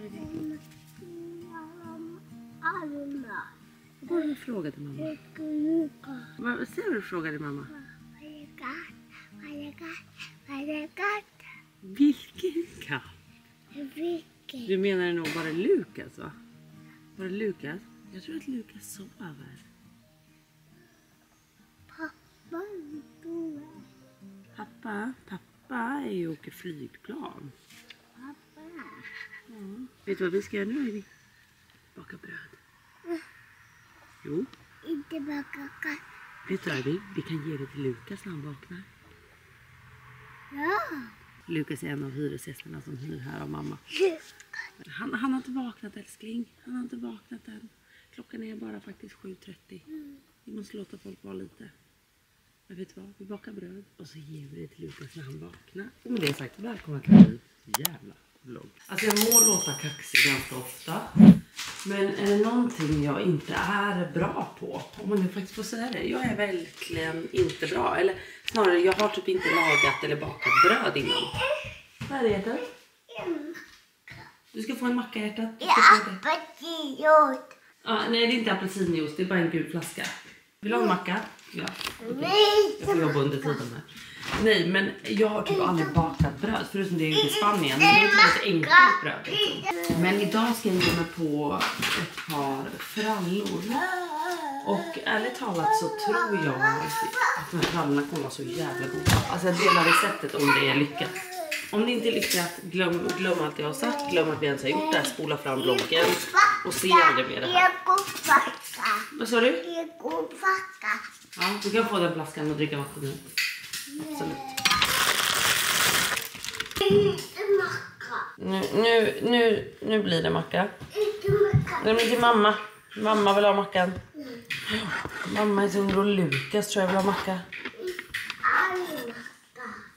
Vad var det du frågade mamma? Vad säger du frågade mamma? Vilken katt? Du menar nog bara Lukas, va? Var det Lukas? Jag tror att Lukas sover. Pappa är ju åker flygplan. Vet du vad vi ska göra nu? Baka bröd. Jo. Inte baka katt. Vet du vad vi kan ge det till Lukas när han vaknar. Ja. Lukas är en av hyresgästerna som hyr här av mamma. Han har inte vaknat, älskling. Han har inte vaknat än. Klockan är bara faktiskt 7:30. Vi måste låta folk vara lite. Men vet du vad? Vi bakar bröd och så ger vi det till Lukas när han vaknar. Och med det sagt, välkomna till en jävla vlogg. Alltså jag må låta kaxig ganska ofta. Men är det någonting jag inte är bra på? Om man nu faktiskt får säga det. Jag är verkligen inte bra. Eller snarare, jag har typ inte lagat eller bakat bröd innan. Vad är det, hjärtat? Du ska få en macka, hjärtat. Apelsinjuice. Nej, det är inte apelsinjuice. Det är bara en gul flaska. Vill du ha en macka? Ja. Okay. Jag får jobba under tiden här. Nej, men jag har typ aldrig bakat bröd. Förutom det är i Spanien. Det är ett enkelt bröd. Liksom. Men idag ska jag ge mig på ett par frallor. Och ärligt talat så tror jag att de här frallorna kommer vara så jävla goda. Alltså jag delar receptet om det är lyckat. Om det inte är lyckat, glöm allt jag har sagt. Glöm att vi ens har gjort det här. Spola fram bloggen. Och se aldrig mer det här. Vad sa du? Ja, du kan få den flaskan och dricka vatten nu. Absolut. Nu blir det macka. Det blir till mamma. Mamma vill ha mackan. Mamma är sin bror Lukas tror jag vill ha macka.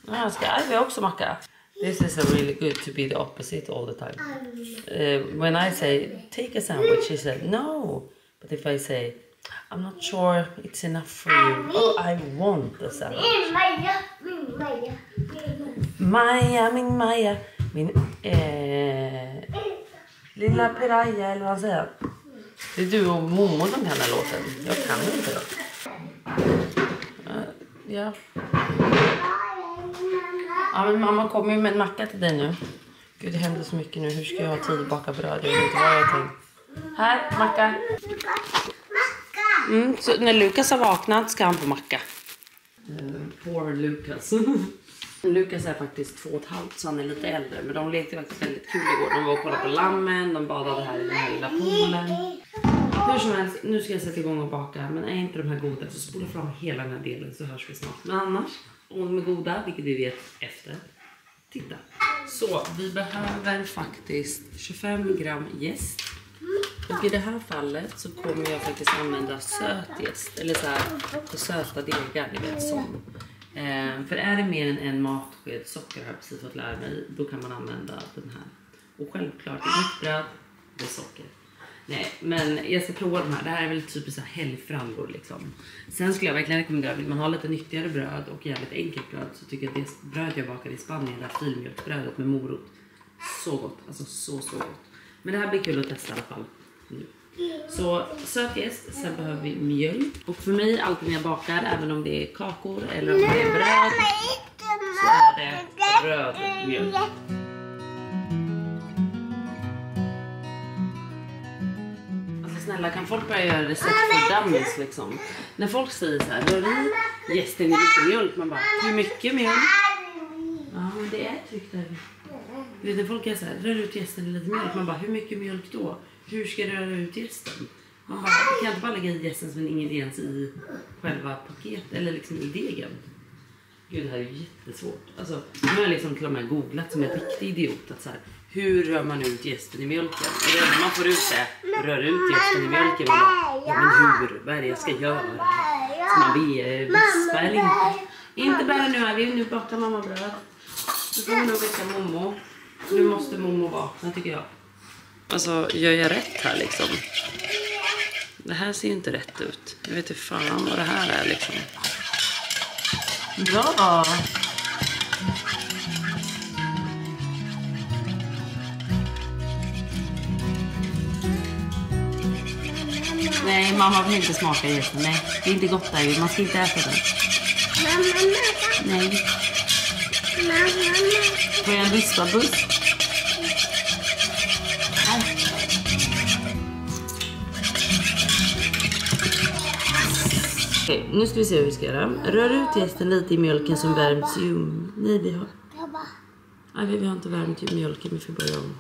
Ja, ska Ivy också macka? This is a really good to be the opposite all the time. When I say take a sandwich, she said no. But if I say I'm not sure it's enough for you. Oh, I want a sandwich. Maja. Min lilla piraya eller vad han säger. Det är du och Momo som kan den här låten. Jag kan inte det. Ja. Ja, men mamma kommer ju med en macka till dig nu. Gud, det händer så mycket nu. Hur ska jag ha tid att baka bröd? Jag vet inte vad jag tänkt. Här, macka. Så när Lukas har vaknat ska han få macka. Poor Lukas. Lukas är faktiskt 2,5 så han är lite äldre. Men de lekte faktiskt väldigt kul igår. De var och kollade på lammen. De badade här i den här lilla poolen. Hur som helst, nu ska jag sätta igång och baka. Men är inte de här goda så spola fram hela den här delen så hörs vi snart. Men annars, om de är goda, vilket vi vet efter. Titta. Så, vi behöver faktiskt 25 gram jäst. Och i det här fallet så kommer jag faktiskt använda söt jäst. Eller så här, på söta degar, ni vet sån. För är det mer än en matsked socker har jag precis fått lära mig. Då kan man använda den här. Och självklart i mitt bröd, det är socker. Nej, men jag ska prova de här. Det här är väl typ så här helgfrallor liksom. Sen skulle jag verkligen rekommendera, vill man ha lite nyttigare bröd och jävligt enkelt bröd så tycker jag att det bröd jag bakade i Spanien, det här filmjölksbrödet med morot. Så gott, alltså så gott. Men det här blir kul att testa i alla fall nu. Så söt jäst, sen behöver vi mjölk. Och för mig, alltid när jag bakar, även om det är kakor eller om det är bröd, så är det röd mjölk. Alltså snälla, kan folk börja göra recept för dummies liksom? När folk säger så här, rör i jästen i lite mjölk, man bara, hur mycket mjölk? Ja, men det är tryggt där. Du vet, när folk är så här, rör ut jästen i lite mjölk, man bara, hur mycket mjölk då? Hur ska jag röra ut jästen? Man bara, kan jag inte bara lägga i jästen som en ingrediens i själva paketet eller liksom i degen? Gud, det här är ju jättesvårt. Alltså, nu har jag liksom till och med googlat som en riktig idiot att så här, hur rör man ut jästen i mjölken? Och det när man får ut det, rör ut jästen i mjölken, man bara, ja men hur, vad är det jag ska göra? Ska man vispa eller inte? Inte bara nu, nu bakar mamma bröd. Nu får man nog väcka Momo. Nu måste Momo vakna tycker jag. Alltså, gör jag rätt här liksom? Det här ser ju inte rätt ut. Jag vet inte fan vad det här är liksom. Bra! Nej, mamma vill inte smaka jästen. Nej, det är inte gott där. Man ska inte äta den. Nej. Får jag en ristabuss? Okej, nu ska vi se hur vi ska göra. Rör ut jästen lite i mjölken som värms i ugnen. Nej, vi har inte värmt i mjölken. Vi får börja om.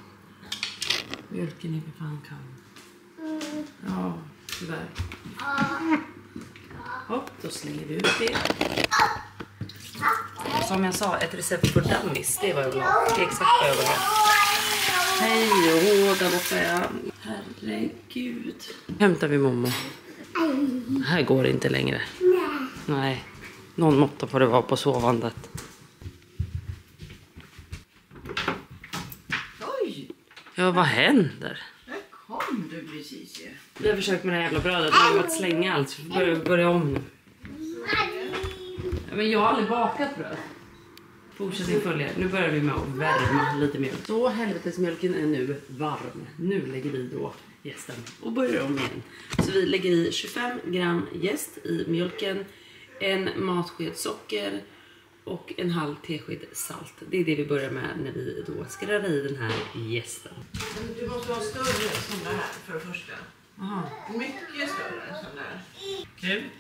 Mjölken är för fan kall. Ja, tyvärr. Hopp, då slänger vi ut det. Som jag sa, ett recept för dummies. Det var jag vill ha. Det är exakt vad jag vill ha. Hej och där borta är jag. Herregud. Hämtar vi Momo. Här går det inte längre. Nej. Någon måtta får det vara på sovandet. Oj! Ja, vad händer? Där kom du precis ju. Vi har försökt med det här jävla brödet. Jag har att slänga allt. Vi får börja om nu. Men jag har aldrig bakat bröd. Fortsättning följer. Nu börjar vi med att värma lite mer. Så helvetesmjölken är nu varm. Nu lägger vi då jästen och börjar om igen. Så vi lägger i 25 gram jäst i mjölken. En matsked socker och en halv tesked salt. Det är det vi börjar med när vi då ska röra i den här jästen. Du måste ha större sån där för det första. Aha. Mycket större sån där. Okej.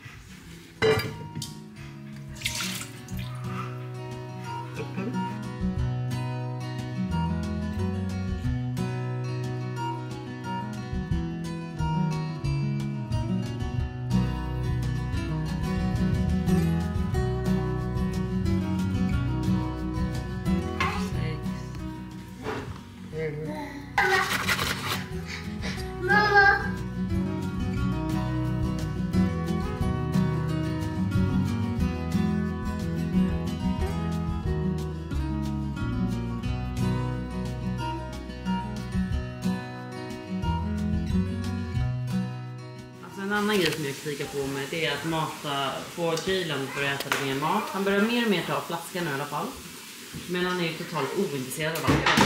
Mamma. En annan grej som jag kikar på med det är att få Jalen börja äta lite mer mat. Han börjar mer och mer ta flaskan nu i alla fall. Men han är ju totalt ointresserad av vatten.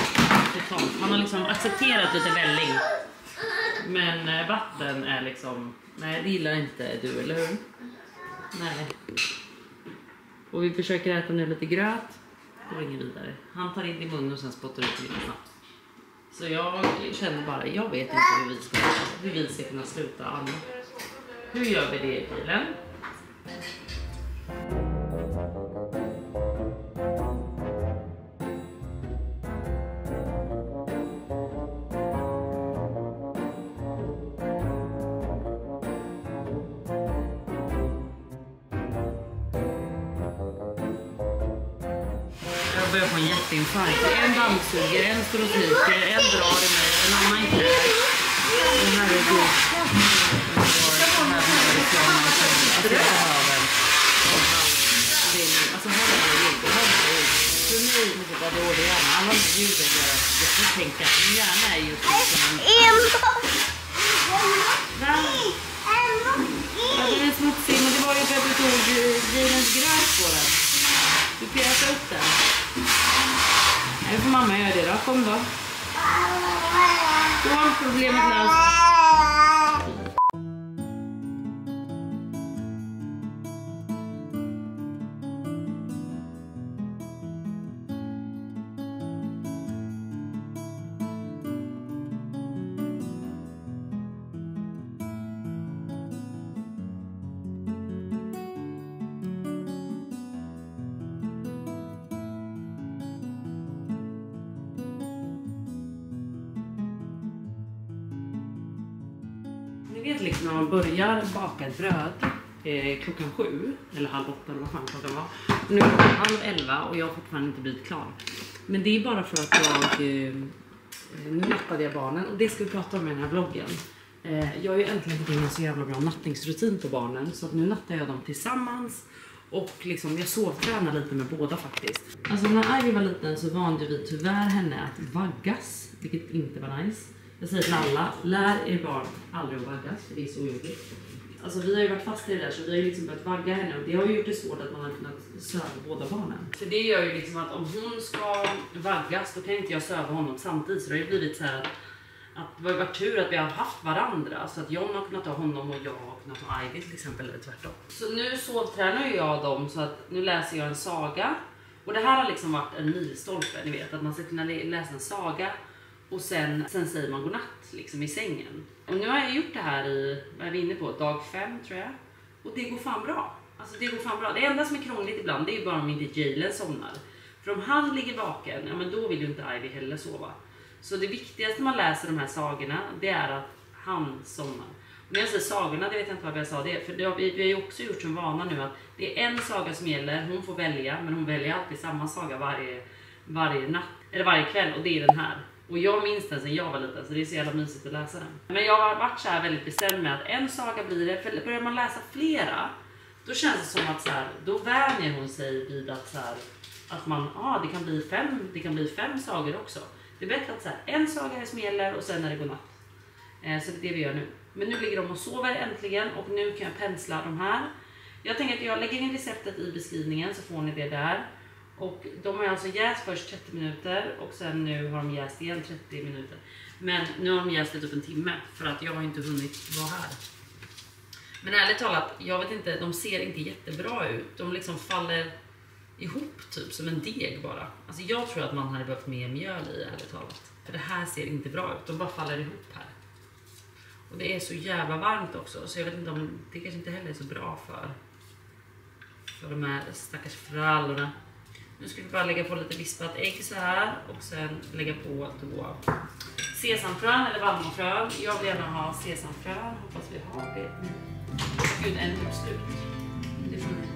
Totalt. Han har liksom accepterat lite välling. Men vatten är liksom... Nej, det gillar inte du, eller hur? Nej. Och vi försöker äta nu lite gröt. Och ringer vidare. Han tar in i munnen och sen spottar ut lite snabbt. Så jag känner bara, jag vet inte hur vi ska kunna sluta annat. Hur gör vi det i bilen? Jag börjar få en jätteinfarkt. En dammsuger, en står och sniker, en drar i mig, en annan klär. Den här är god. Alltså här är det inte. För mig var det gärna. Alla ljuden gör att jag får tänka. Min hjärna är just som en... Ja, den är smutsig, men det var ju för att du tog Jalens gröt på den. Du pjäsade upp den. Nu får mamma göra det då. Kom då. Då har problemet löst. Ni vet liksom när man börjar baka ett bröd klockan 7 eller 7:30 eller vad fan klockan var. Nu är det 10:30 och jag har fortfarande inte blivit klar. Men det är bara för att nu nattade jag barnen och det ska vi prata om i den här vloggen. Jag har ju äntligen fått in en så jävla bra nattningsrutin på barnen så att nu nattar jag dem tillsammans. Och liksom jag sovtränar lite med båda faktiskt. Alltså när Ivy var liten så vande vi tyvärr henne att vaggas, vilket inte var nice. Jag säger till alla, lär er barn aldrig att vaggas, för det är så jobbigt. Alltså vi har ju varit fast i det där så vi har ju liksom börjat vagga henne och det har ju gjort det svårt att man har kunnat söva båda barnen. Så det gör ju liksom att om hon ska vaggas då kan inte jag söva honom samtidigt så det har ju blivit så här att att det har varit tur att vi har haft varandra. Så att John har kunnat ta honom och jag har kunnat ta Ivy till exempel, eller tvärtom. Så nu sovtränar jag dem så att nu läser jag en saga. Och det här har liksom varit en milstolpe, ni vet. Att man ska kunna läsa en saga och sen säger man godnatt liksom i sängen. Och nu har jag gjort det här i, vad är vi inne på, dag 5 tror jag. Och det går fan bra. Alltså det går fan bra. Det enda som är krångligt ibland, det är ju bara om inte Jalen somnar. För om han ligger vaken, ja men då vill ju inte Ivy heller sova. Så det viktigaste man läser de här sagorna, det är att han somnar. Och när jag säger sagorna, det vet jag inte vad jag sa det. För det har vi har ju också gjort som vana nu att det är en saga som gäller, hon får välja. Men hon väljer alltid samma saga varje natt, eller varje kväll, och det är den här. Och jag minns den sen jag var liten, så det är så jävla mysigt att läsa den. Men jag har varit så här väldigt bestämd med att en saga blir det. För börjar man läsa flera, då känns det som att så här, då vänjer hon sig vid att så här, att man, det kan bli 5 sagor också. Det är bättre att så här, en saga är som gäller och sen är det godnatt. Så det är det vi gör nu. Men nu ligger de och sover äntligen och nu kan jag pensla de här. Jag tänker att jag lägger in receptet i beskrivningen så får ni det där. Och de har alltså jäst först 30 minuter och sen nu har de jäst igen 30 minuter. Men nu har de jäst typ en timme för att jag har inte hunnit vara här. Men ärligt talat, jag vet inte, de ser inte jättebra ut. De liksom faller ihop typ som en deg bara. Alltså jag tror att man hade behövt mer mjöl i, ärligt talat. För det här ser inte bra ut, de bara faller ihop här. Och det är så jävla varmt också, så jag vet inte om det kanske inte heller är så bra för de här stackars frallorna. Nu ska vi bara lägga på lite vispat ägg så här och sen lägga på då sesamfrön eller valmofrön. Jag vill gärna ha sesamfrön, hoppas vi har det. Gud, en typ slut. Det får ni.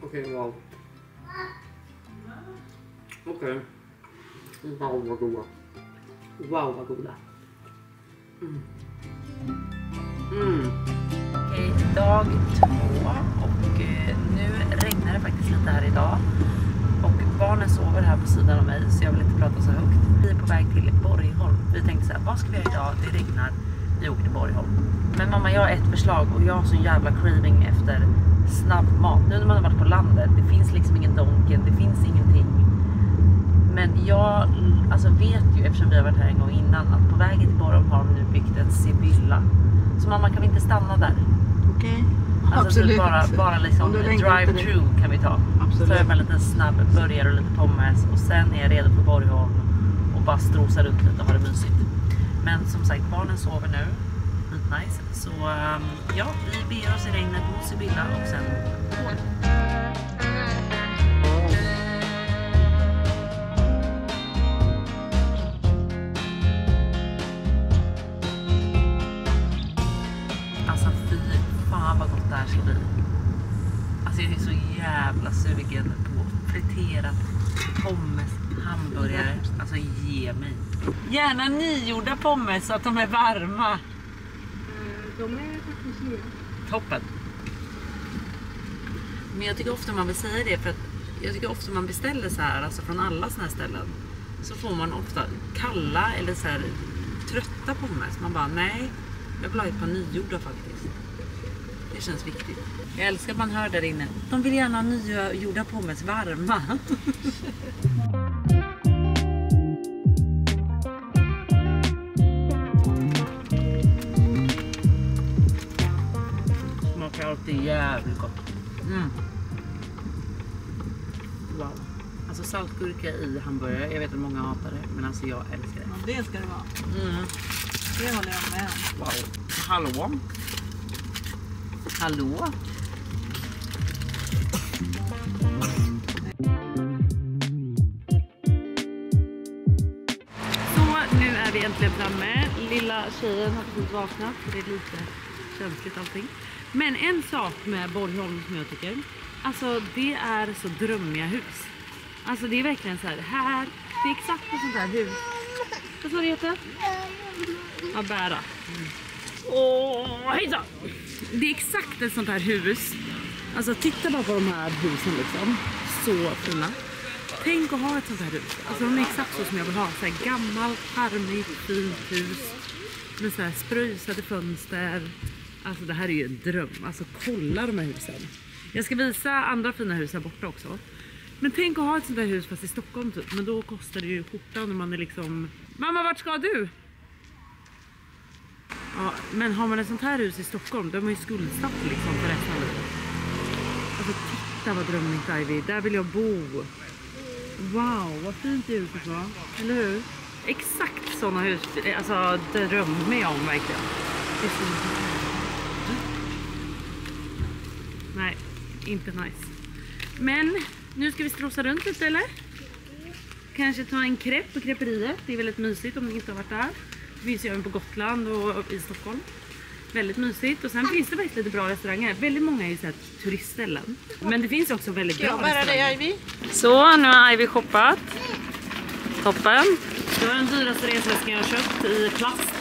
Okej, wow. Okej. Wow, vad goda. Wow, vad goda. Okej, dag 2 och nu regnar det faktiskt lite här idag. Och barnen sover här på sidan av mig så jag vill inte prata så högt. Vi är på väg till Borgholm. Vi tänkte så här, vad ska vi göra idag? Det regnar. Vi åker till Borgholm. Men mamma, jag har ett förslag och jag har så jävla craving efter snabbmat. Nu när man har varit på landet, det finns liksom ingen Donken, det finns ingenting. Men jag vet ju, eftersom vi har varit här en gång innan, att på vägen till Borgholm har de nu byggt en Sibylla. Så mamma, kan vi inte stanna där? Okej. Alltså Absolut. Typ bara liksom drive-through kan vi ta. Absolut. Så är man en liten snabb burgare och lite pommes och sen är jag redo för Borgholm och bara strosar runt lite och har det mysigt. Men som sagt, barnen sover nu. Nice. Så ja, vi beger oss i regnet mot Sibylla och sen går. Alltså fy fan vad gott det här ska bli. Alltså jag är så jävla sugen på friterat pommes, hamburgare. Alltså ge mig. Gärna nygjorda pommes så att de är varma. De är faktiskt nya. Toppen. Men jag tycker ofta man vill säga det för att jag tycker ofta man beställer så här, alltså från alla såna här ställen, så får man ofta kalla eller så här trötta pommes. Man bara nej, jag vill ha ett par nygjorda faktiskt. Det känns viktigt. Jag älskar att man hör där inne. De vill gärna ha nygjorda pommes varma. Smakar alltid jävligt gott. Wow. Alltså saltgurka i hamburgare. Jag vet att många hatar det, men alltså jag älskar det. Ja, det ska det vara. Det håller jag med om. Wow. Hallå? Hallå? Så, nu är vi äntligen framme. Lilla tjejen har precis vaknat, så det är lite känsligt allting. Men en sak med Borgholm som jag tycker, alltså det är så drömmiga hus. Alltså det är verkligen så här, det är exakt ett sånt här hus. Vad sa det heter? Ja, bära. Åh, hejsa! Det är exakt ett sånt här hus. Alltså titta bara på de här husen liksom. Så fina. Tänk att ha ett sånt här hus. Alltså de är exakt så som jag vill ha. Så här gammalt, charmigt, fint hus. Med så här spröjsade fönster. Alltså det här är ju en dröm. Alltså kolla de här husen. Jag ska visa andra fina hus här borta också. Men tänk att ha ett sånt här hus fast i Stockholm typ. Men då kostar det ju skjortan när man är liksom... Mamma, vart ska du? Ja, men har man ett sånt här hus i Stockholm, då är man ju skuldsatt liksom för resten av livet. Alltså titta vad drömmigt Ivy. Där vill jag bo. Wow, vad fint det huset var. Eller hur? Exakt såna hus. Alltså drömmer jag om verkligen. Det är så... Nej, inte nice. Men nu ska vi strosa runt lite eller? Kanske ta en krepp på krepperiet. Det är väldigt mysigt om ni inte har varit där. Det finns ju även på Gotland och i Stockholm. Väldigt mysigt. Och sen finns det faktiskt lite bra restauranger. Väldigt många är ju så här turistställen. Men det finns också väldigt bra restauranger. Ivy? Så, nu har Ivy shoppat. Toppen. Det var den dyraste resväskan jag har köpt i plast.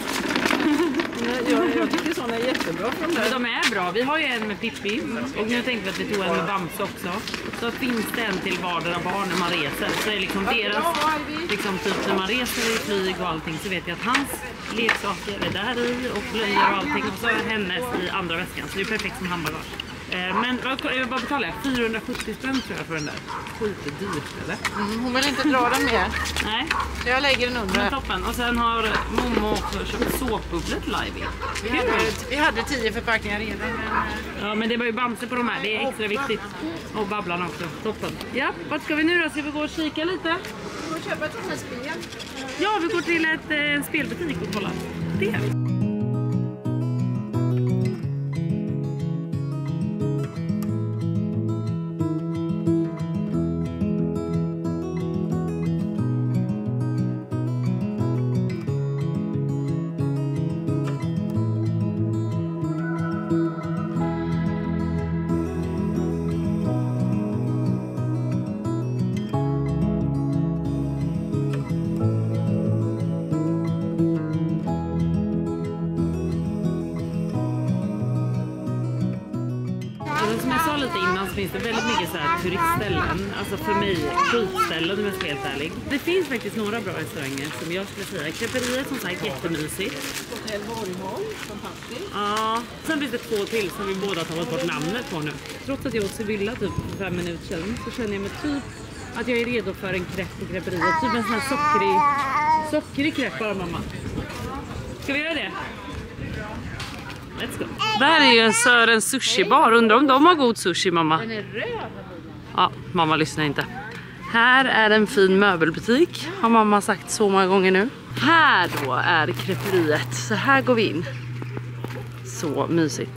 Jag tycker sådana är jättebra från där. De är bra. Vi har ju en med Pippi. Och nu tänkte vi att vi tog en med Bamse också. Så finns det en till vardera barn när man reser. Så är det liksom deras, liksom typ när man reser i flyg och allting, så vet jag att hans leksaker är där i och blöjor och allting. Och så är hennes i andra väskan. Så det är perfekt som handbagage. Men vad betalar jag? 470 spänn tror jag för den där. Skitdyrt eller? Hon vill inte dra den mer. Nej. Så jag lägger den under. Men toppen. Och sen har Momo också köpt såpbubblet live. Vi hade 10 förpackningar redan. Ja, men det var ju Bamse på de här. Det är extra viktigt. Och Babblan också. Toppen. Ja, vart ska vi nu då? Ska vi gå och kika lite? Vi får köpa ett sånt spel. Ja, vi går till en spelbutik och kolla. Det. Som jag sa lite innan så finns det väldigt mycket så här turistställen. Alltså för mig, skitställen om jag ska vara helt ärlig. Det finns faktiskt några bra restauranger som jag skulle säga. Krepperiet som sagt jättemysigt. Hotell Borgholm, fantastiskt. Ja, sen finns det 2 till som vi båda har tagit bort namnet på nu. Trots att jag åt Sevilla typ för 5 minuter sedan så känner jag mig typ att jag är redo för en krepp på krepperiet. Typ en sån här sockrig krepp bara mamma. Ska vi göra det? Let's go. Det här är ju en Sören sushi-bar. Undrar om de har god sushi, mamma. Den är röd. Ja, mamma lyssnar inte. Här är en fin möbelbutik. Har mamma sagt så många gånger nu. Här då är krepperiet. Så här går vi in. Så mysigt.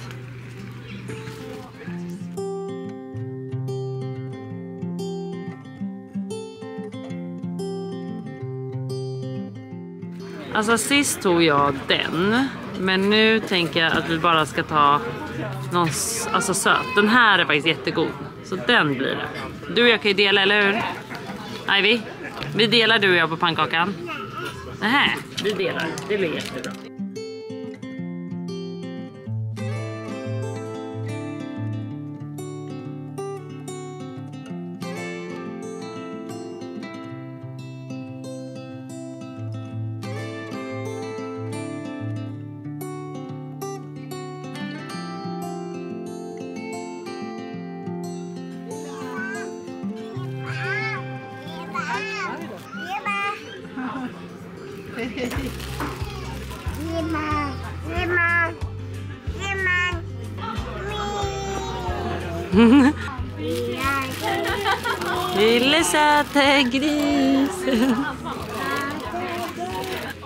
Alltså sist tog jag den. Men nu tänker jag att vi bara ska ta någon alltså söt. Den här är faktiskt jättegod. Så den blir det. Du och jag kan ju dela, eller hur? Ivy, vi delar du och jag på pannkakan. Nähä, vi delar. Det blir jättebra. Lille söta grisen.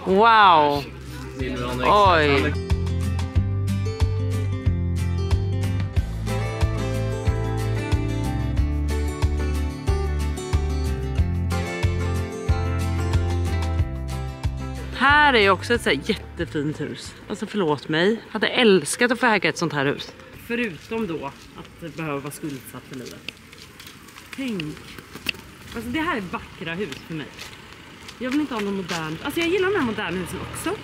Wow. Oj. Här är ju också ett så här jättefint hus. Alltså förlåt mig. Jag hade älskat att få äga ett sånt här hus. Förutom då att det behöver vara skuldsatt för livet. Tänk. Alltså det här är vackra hus för mig. Jag vill inte ha någon modern. Alltså jag gillar de här moderna husen också.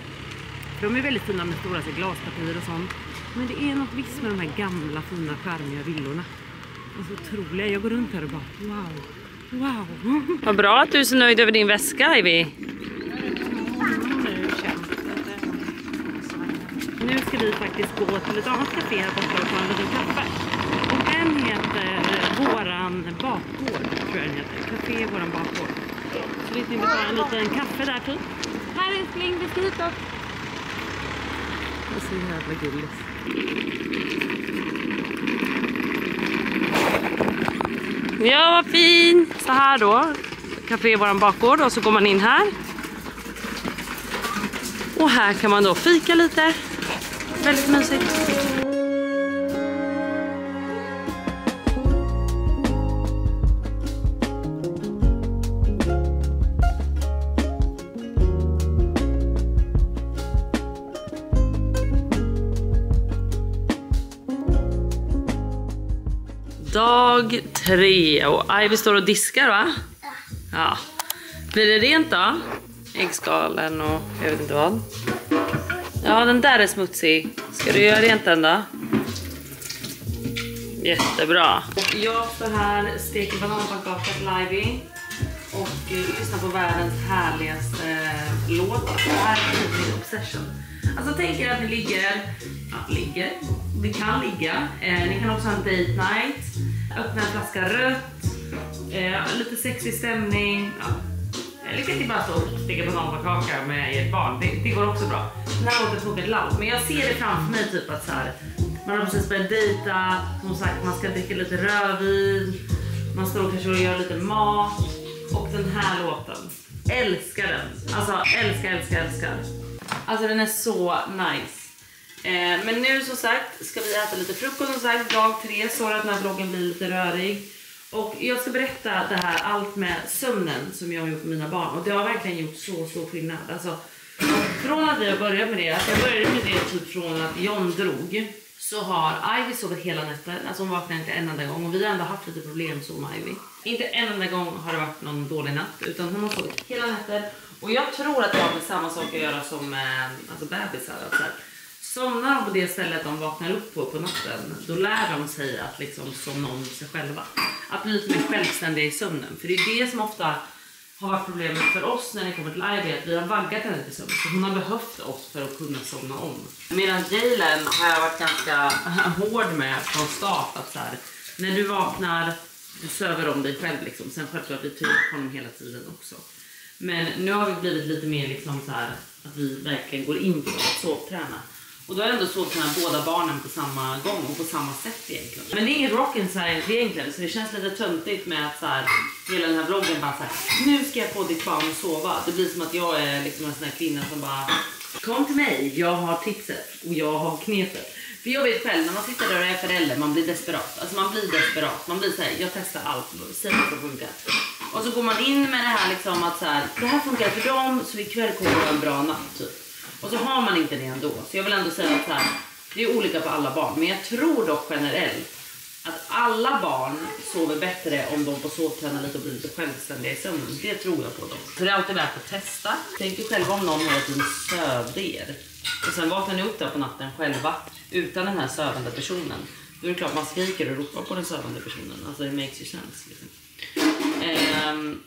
För de är väldigt fina med stora så glaspartier och sånt. Men det är något visst med de här gamla fina skärmiga villorna. Alltså otroliga. Jag går runt här och bara wow. Wow. Vad bra att du är så nöjd över din väska, Ivy. Nu ska vi faktiskt gå till ett annat café här borta och ta en liten kaffe. Och en heter Våran bakgård, tror jag den heter. Café Våran bakgård. Så vi tänkte ta en liten kaffe där typ. Här älskling, vi ska hit upp. Det är så jävla gulligt. Ja, vad fin! Så här då. Café Våran bakgård och så går man in här. Och här kan man då fika lite. Väldigt mysigt. Dag 3 och Ivy står och diskar, va? Ja. Blir det rent då? Äggskalen och jag vet inte vad. Ja, den där är smutsig. Ska du göra rent den då? Jättebra. Jag står här, steker bananpannkaka till Ivy och lyssnar på världens härligaste låt. Det här är min obsession. Alltså tänk er att ni ligger. Vi kan ligga. Ni kan också ha en date night. Öppna en flaska rött. Lite sexig stämning. Ja. Eller kan inte bara stå och steka bananpannkaka med ert barn. Det går också bra. Den här låter tråkigt loud. Men jag ser det framför mig typ att så här, man har precis börjat dejta. Som sagt, man ska dricka lite rödvin. Man står kanske och gör lite mat. Och den här låten. Älskar den. Alltså älskar. Alltså den är så nice. Men nu som sagt ska vi äta lite frukost som sagt. Dag 3, så att den här vloggen blir lite rörig. Och jag ska berätta det här allt med sömnen som jag har gjort med mina barn. Och det har verkligen gjort så stor skillnad. Alltså, från att vi har börjat med det, att jag började med det typ från att John drog. Så har Ivy sovit hela nätter. Alltså hon vaknade inte en enda gång. Och vi har ändå haft lite problem så med Ivy. Inte en enda gång har det varit någon dålig natt. Utan hon har sovit hela nätter. Och jag tror att det har med samma sak att göra som alltså bebisar. Alltså, somnar de på det stället de vaknar upp på natten, då lär de sig att liksom somna om sig själva. Att bli lite mer självständiga i sömnen. För det är det som ofta har varit problemet för oss när det kommer till Ivy, att vi har vaggat henne till sömn. Så hon har behövt oss för att kunna somna om. Medan Jalen har jag varit ganska hård med från start. Att så här, när du vaknar, du söver om dig själv liksom. Sen självklart vi tycker honom hela tiden också. Men nu har vi blivit lite mer liksom så här, att vi verkligen går in på att sovträna. Och då är ändå sovtränat båda barnen på samma gång och på samma sätt egentligen. Men det är inget rocket science egentligen, så det känns lite töntigt med att så här, hela den här vloggen bara så här, nu ska jag få ditt barn sova. Det blir som att jag är liksom en sån här kvinna som bara, kom till mig, jag har tipset och jag har knepet. För jag vet själv, när man sitter där och är förälder, man blir desperat. Alltså man blir desperat, man blir så här, jag testar allt, säg vad som funkar. Och så går man in med det här liksom att så här, det här funkar för dem, så ikväll kommer det en bra natt typ. Och så har man inte det ändå. Så jag vill ändå säga att så här, det är olika på alla barn. Men jag tror dock generellt att alla barn sover bättre om de får sovträna lite och bli lite självständiga i sömnen. Det tror jag på dem. Så det är alltid värt att testa. Tänk er själva om någon hela tiden sövde er. Och sen vaknar ni upp där på natten själva utan den här sövande personen. Då är det klart man skriker och ropar på den sövande personen. Alltså det makes you sense liksom.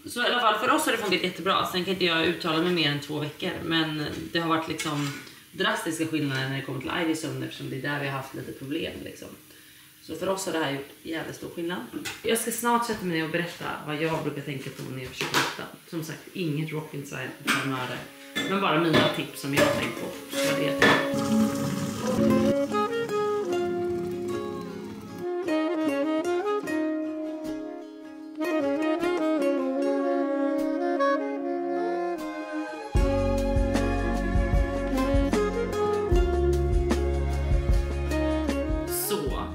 Så i alla fall för oss har det funkat jättebra. Sen kan inte jag uttala mig mer än 2 veckor. Men det har varit liksom drastiska skillnader när det kommer till Ivy sömn, eftersom det är där vi har haft lite problem liksom. Så för oss har det här gjort jävligt stor skillnad. Jag ska snart sätta mig ner och berätta vad jag brukar tänka på när jag försöker hitta. Som sagt, inget rocket science för mördare. Men bara mina tips som jag tänker på. Vad det är.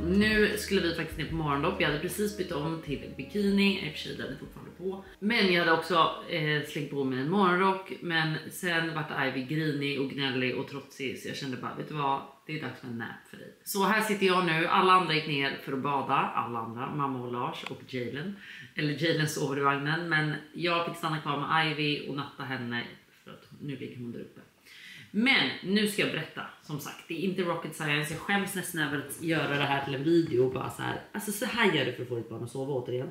Nu skulle vi faktiskt ner på morgondopp. Jag hade precis bytt om till bikini. I och för sig, den är fortfarande på. Men jag hade också slängt på mig en morgonrock. Men sen vart Ivy grinig och gnällig och trotsig. Så jag kände bara, vet du vad? Det är dags för en nap för dig. Så här sitter jag nu. Alla andra gick ner för att bada. Alla andra. Mamma och Lars och Jalen. Eller Jalen sover i vagnen. Men jag fick stanna kvar med Ivy och natta henne. För att nu ligger hon där uppe. Men nu ska jag berätta, som sagt, det är inte rocket science. Jag skäms nästan över att göra det här till en video och bara så här. Alltså så här gör du för att få ditt barn att sova återigen.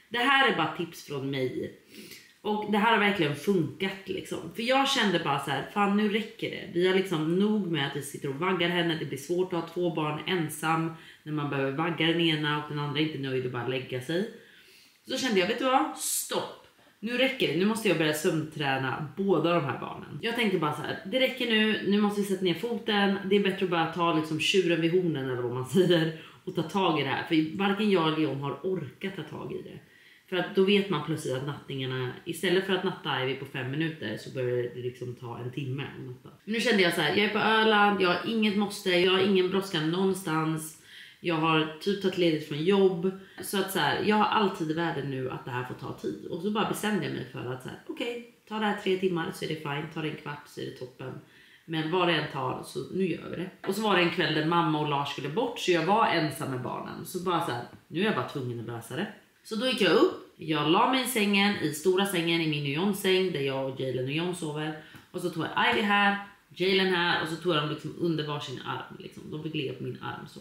Det här är bara tips från mig. Och det här har verkligen funkat liksom. För jag kände bara så här, fan nu räcker det. Vi har liksom nog med att vi sitter och vaggar henne. Det blir svårt att ha 2 barn ensam när man behöver vagga den ena och den andra är inte nöjd och bara lägga sig. Så kände jag, vet du vad? Stopp. Nu räcker det. Nu måste jag börja sömnträna båda de här barnen. Jag tänkte bara så här, det räcker nu. Nu måste vi sätta ner foten. Det är bättre att bara ta liksom tjuren vid hornen eller vad man säger och ta tag i det här. För varken jag eller Leon har orkat ta tag i det. För att då vet man plötsligt att nattningarna, istället för att natta Ivy på 5 minuter så börjar det liksom ta en timme att natta. Men nu kände jag så här, jag är på Öland, jag har inget måste, jag har ingen brådska någonstans. Jag har typ tagit ledigt från jobb. Så att så här, jag har alltid i världen nu att det här får ta tid. Och så bara bestämde jag mig för att så här, okej, ta det här 3 timmar så är det fine. Ta det en kvart så är det toppen. Men vad det än tar så nu gör vi det. Och så var det en kväll där mamma och Lars skulle bort så jag var ensam med barnen. Så bara så här, nu är jag bara tvungen att lösa det. Så då gick jag upp. Jag la mig i sängen, i stora sängen i min och Johns säng där jag och Jalen och John sover. Och så tog jag Ivy här, Jalen här och så tog jag dem liksom under varsin arm. Liksom. De fick ligga på min arm så.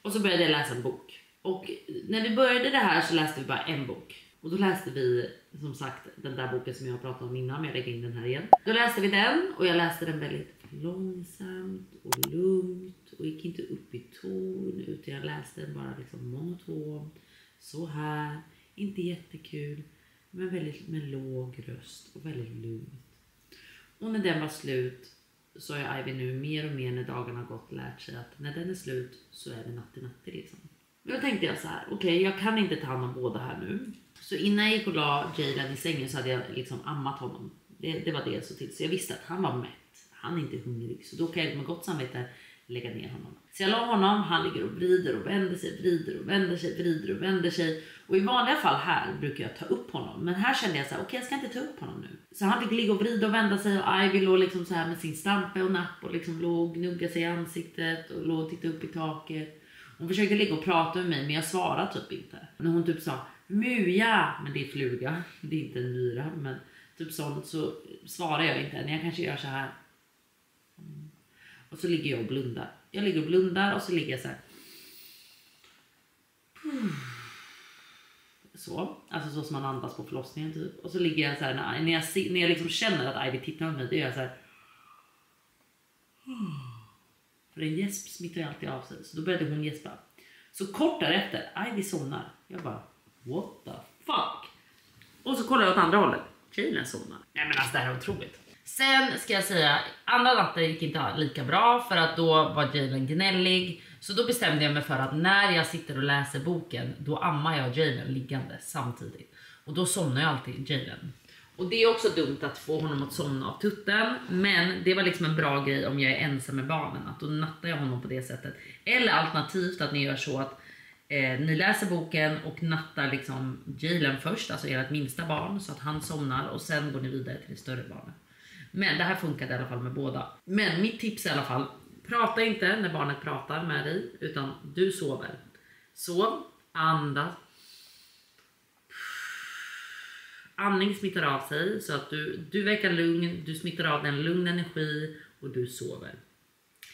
Och så började jag läsa en bok. Och när vi började det här så läste vi bara en bok. Och då läste vi som sagt den där boken som jag pratade om innan, men jag lägger in den här igen. Då läste vi den och jag läste den väldigt långsamt och lugnt. Och gick inte upp i ton utan jag läste den bara liksom monotont. Så här, inte jättekul, men väldigt med låg röst och väldigt lugnt. Och när den var slut så har Ivy nu mer och mer när dagarna har gått lärt sig att när den är slut så är det natti liksom. Men då tänkte jag så här, okej, jag kan inte ta hand om båda här nu. Så innan jag gick och la Jalen i sängen så hade jag liksom ammat honom. Det var det så till. Så jag visste att han var mätt. Han är inte hungrig. Så då kan jag med gott samvete lägga ner honom. Så jag la honom, han ligger och vrider och vänder sig, vrider och vänder sig, vrider och vänder sig. Och i vanliga fall här brukar jag ta upp honom. Men här kände jag så här, okej, jag ska inte ta upp honom nu. Så han fick ligga och vrida och vända sig och Ivy låg liksom så här med sin stampe och napp och liksom låg och gnugga sig i ansiktet och låg och tittade upp i taket. Hon försökte ligga och prata med mig men jag svarade typ inte. När hon typ sa muja, men det är fluga, det är inte en myra, men typ sånt så svarar jag inte. När jag kanske gör så här. Och så ligger jag och blundar. Jag ligger och blundar och så ligger jag så här. Så, alltså så som man andas på förlossningen typ. Och så ligger jag så här när jag liksom känner att Ivy tittar på mig, då gör jag så här. För en gäsp smittar alltid av sig. Så då började hon gäspa. Så kort därefter, Ivy somnar. Jag bara, what the fuck? Och så kollar jag åt andra hållet. Jalen somnar. Nej men alltså det här är otroligt. Sen ska jag säga, andra natten gick inte lika bra för att då var Jalen gnällig. Så då bestämde jag mig för att när jag sitter och läser boken, då ammar jag Jalen liggande samtidigt. Och då somnar jag alltid Jalen. Och det är också dumt att få honom att somna av tutten. Men det var liksom en bra grej om jag är ensam med barnen. Att då nattar jag honom på det sättet. Eller alternativt att ni gör så att ni läser boken och nattar liksom Jalen först. Alltså ert minsta barn så att han somnar. Och sen går ni vidare till det större barnet. Men det här funkade i alla fall med båda. Men mitt tips är i alla fall. Prata inte när barnet pratar med dig. Utan du sover. Sov, andas. Andning smittar av sig så att du väcker lugn, du smittar av den lugn energi och du sover.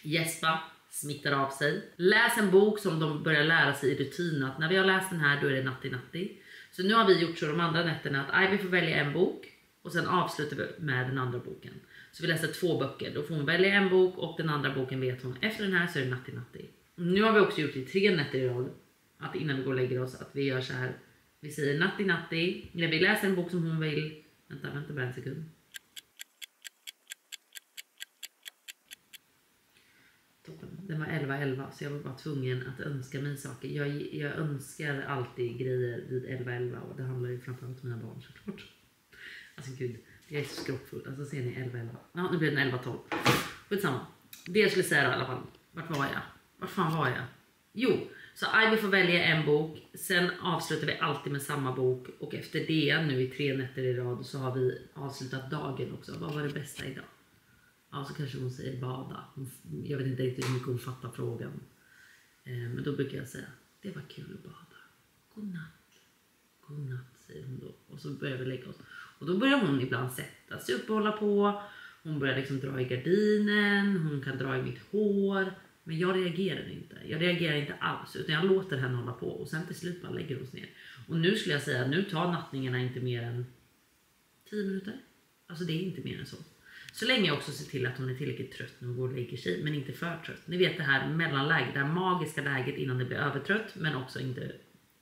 Gäspa smittar av sig. Läs en bok som de börjar lära sig i rutin att när vi har läst den här då är det natti. Så nu har vi gjort så de andra nätterna att Ivy får välja en bok och sen avslutar vi med den andra boken. Så vi läser 2 böcker, då får hon välja en bok och den andra boken vet hon efter den här så är det natti. Nu har vi också gjort det i 3 nätter i rad att innan vi går och lägger oss att vi gör så här. Vi säger natti. När vi läser en bok som hon vill. Vänta bara en sekund. Toppen. Den var 11:11 så jag var bara tvungen att önska mig saker. Jag önskar alltid grejer vid 11:11 och det handlar ju framförallt om mina barn såklart. Alltså gud, jag är så skrockfull. Alltså ser ni 11:11. Ja, nu blir den 11:12. Skitsamma. Det jag skulle säga då, i alla fall. Vart fan var jag? Jo. Så Ivy får välja en bok, sen avslutar vi alltid med samma bok och efter det nu i 3 nätter i rad så har vi avslutat dagen också. Vad var det bästa idag? Ja, så kanske hon säger bada. Jag vet inte riktigt hur mycket hon fattar frågan. Men då brukar jag säga, det var kul att bada. Godnatt, säger hon då. Och så börjar vi lägga oss. Och då börjar hon ibland sätta sig upp och hålla på. Hon börjar liksom dra i gardinen, hon kan dra i mitt hår. Men jag reagerar inte. Jag reagerar inte alls, utan jag låter henne hålla på. Och sen till slut bara lägger hon sig ner. Och nu skulle jag säga att nu tar nattningarna inte mer än 10 minuter. Alltså det är inte mer än så. Så länge jag också ser till att hon är tillräckligt trött när hon går och lägger sig, men inte för trött. Ni vet det här mellanläget, det här magiska läget innan det blir övertrött, men också inte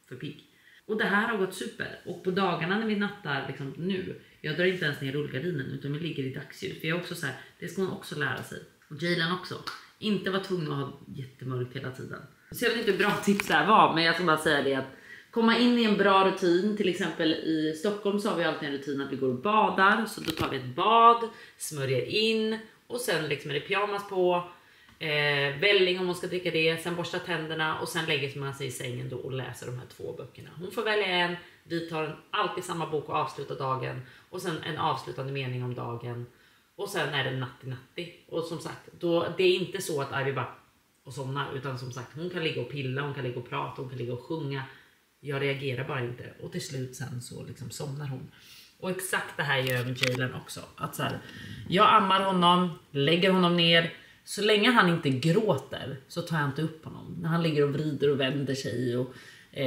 för pigg. Och det här har gått super. Och på dagarna när vi nattar liksom nu, jag drar inte ens ner rullgardinen utan vi ligger i dagsljus. För jag är också så här, det ska hon också lära sig. Och Jaylen också. Inte vara tvungen att ha jättemörkt hela tiden. Så jag vet inte hur bra tips det här var, men jag ska bara säga det att komma in i en bra rutin. Till exempel i Stockholm så har vi alltid en rutin att vi går och badar. Så då tar vi ett bad, smörjer in och sen liksom är det pyjamas på. Välling om hon ska dricka det, sen borsta tänderna och sen lägger man sig i sängen då och läser de här 2 böckerna. Hon får välja en, vi tar alltid samma bok och avslutar dagen och sen en avslutande mening om dagen och sen är det natti. Och som sagt, då, det är inte så att Ivy bara och somnar, utan som sagt hon kan ligga och pilla, hon kan ligga och prata, hon kan ligga och sjunga. Jag reagerar bara inte och till slut sen så liksom somnar hon. Och exakt det här gör jag med Jaylen också. Att så här, jag ammar honom, lägger honom ner. Så länge han inte gråter så tar jag inte upp honom. När han ligger och vrider och vänder sig och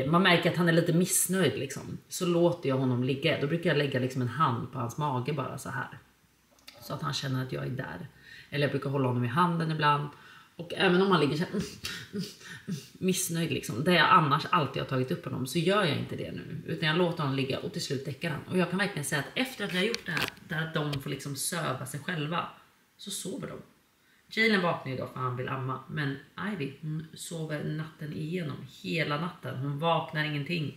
man märker att han är lite missnöjd liksom, så låter jag honom ligga. Då brukar jag lägga liksom en hand på hans mage bara så här. Så att han känner att jag är där. Eller jag brukar hålla honom i handen ibland. Och även om han ligger så här, missnöjd liksom, där jag annars alltid har tagit upp honom, så gör jag inte det nu. Utan jag låter honom ligga och till slut däckar han. Och jag kan verkligen säga att efter att jag har gjort det här, där de får liksom söva sig själva, så sover de. Jaylen vaknar idag för han vill amma. Men Ivy, hon sover natten igenom. Hela natten. Hon vaknar ingenting.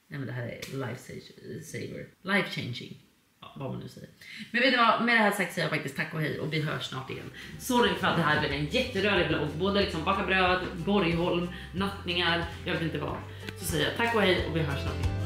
Nej men det här är life-saver. Life-changing. Ja, vad man nu säger. Men vet du vad? Med det här sagt säger jag faktiskt tack och hej. Och vi hörs snart igen. Sorry för att det här blev en jätterörig vlogg. Både liksom baka bröd, Borgholm, nattningar. Jag vet inte vad. Så säger jag tack och hej och vi hörs snart igen.